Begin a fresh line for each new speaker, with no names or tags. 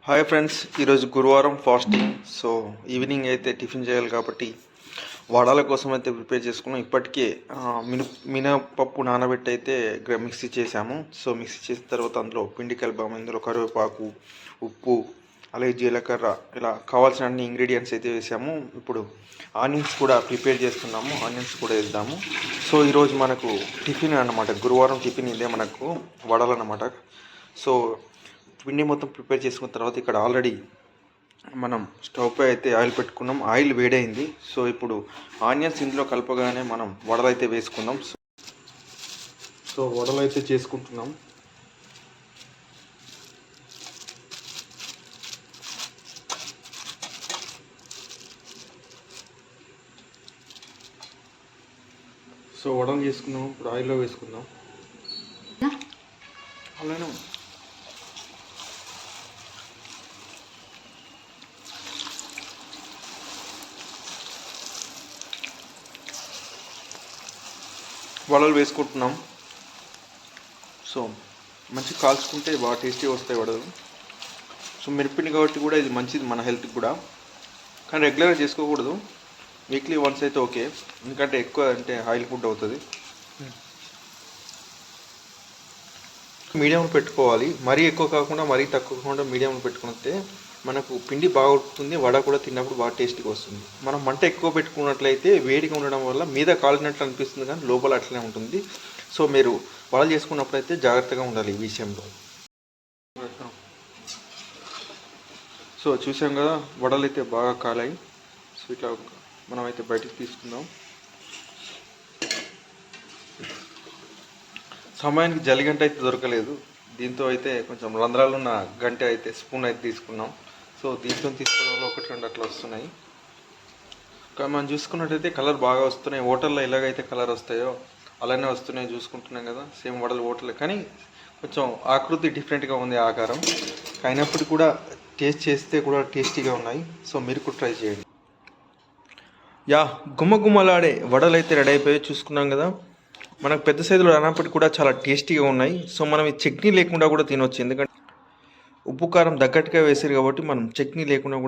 Hi friends, ఈరోజు గురువారం fasting. So evening అయితే టిఫిన్ చేయాలి కాబట్టి వడాల కోసం అయితే ప్రిపేర్ చేసుకున్నాం. ఇప్పటికే మినపప్పు నానబెట్టి అయితే మిక్సీ చేసాము. సో మిక్సీ చేసిన తర్వాత అందులో పిండి కలిపాము. ఇందులో కరివేపాకు, ఉప్పు, అలాగే జీలకర్ర, ఇలా కావాల్సిన అన్ని ఇంగ్రీడియంట్స్ అయితే వేసాము. ఇప్పుడు ఆనియన్స్ కూడా ప్రిపేర్ చేస్తున్నాము. ఆనియన్స్ కూడా వేద్దాము. సో ఈరోజు మనకు టిఫిన్ అన్నమాట. గురువారం టిఫిన్ ఇదే మనకు వడలు అన్నమాట. సో పిండి మొత్తం ప్రిపేర్ చేసుకున్న తర్వాత ఇక్కడ ఆల్రెడీ మనం స్టవ్ పై అయితే ఆయిల్ పెట్టుకున్నాం. ఆయిల్ వేడైంది. సో ఇప్పుడు ఆనియన్స్ ఇందులో కలపగానే మనం వడలు అయితే వేసుకుందాం. సో వడలు అయితే చేసుకుంటున్నాం. సో వడలు చేసుకున్నాం. ఇప్పుడు ఆయిల్లో వేసుకుందాం. అలానే వడలు వేసుకుంటున్నాం. సో మంచి కాల్చుకుంటే బాగా టేస్టీగా వస్తాయి వడలు. సో మిరపిండి కాబట్టి కూడా ఇది మంచిది మన హెల్త్కి కూడా, కానీ రెగ్యులర్గా చేసుకోకూడదు. వీక్లీ వన్స్ అయితే ఓకే, ఎందుకంటే ఎక్కువ అంటే ఆయిల్ ఫుడ్ అవుతుంది. మీడియంలో పెట్టుకోవాలి. మరీ ఎక్కువ కాకుండా మరీ తక్కువ కాకుండా మీడియంలో పెట్టుకుంటే మనకు పిండి బాగా ఉడుకుతుంది. వడ కూడా తిన్నప్పుడు బాగా టేస్టీగా వస్తుంది. మనం మంట ఎక్కువ పెట్టుకున్నట్లయితే వేడిగా ఉండడం వల్ల మీద కాలినట్లు అనిపిస్తుంది, కానీ లోపల అట్లనే ఉంటుంది. సో మీరు వడలు చేసుకున్నప్పుడు అయితే జాగ్రత్తగా ఉండాలి ఈ విషయంలో. సో చూసాం కదా, వడలు అయితే బాగా కాలాయి. సో ఇట్లా మనం అయితే బయటికి తీసుకుందాం. సమయానికి జలిగంట అయితే దొరకలేదు. దీంతో అయితే కొంచెం రంధ్రాలు ఉన్న గంట అయితే స్పూన్ అయితే తీసుకున్నాం. సో దీంతో తీసుకోవడంలో ఒకటి రెండు అట్లా వస్తున్నాయి. కానీ మనం చూసుకున్నట్టయితే కలర్ బాగా వస్తున్నాయి. హోటల్లో ఎలాగైతే కలర్ వస్తాయో అలానే వస్తున్నాయి. చూసుకుంటున్నాం కదా, సేమ్ వడలు హోటల్, కానీ కొంచెం ఆకృతి డిఫరెంట్గా ఉంది ఆకారం. అయినప్పటికీ కూడా టేస్ట్ చేస్తే కూడా టేస్టీగా ఉన్నాయి. సో మీరు కూడా ట్రై చేయండి. గుమ్మగుమ్మలాడే వడలు అయితే రెడీ అయిపోయి చూసుకున్నాం కదా. మనకు పెద్ద సైజులో రానప్పటికీ కూడా చాలా టేస్టీగా ఉన్నాయి. సో మనం ఈ చట్నీ లేకుండా కూడా తినవచ్చు, ఎందుకంటే ఉప్పు కారం తగ్గట్టుగా వేసారు కాబట్టి మనం చట్నీ లేకుండా కూడా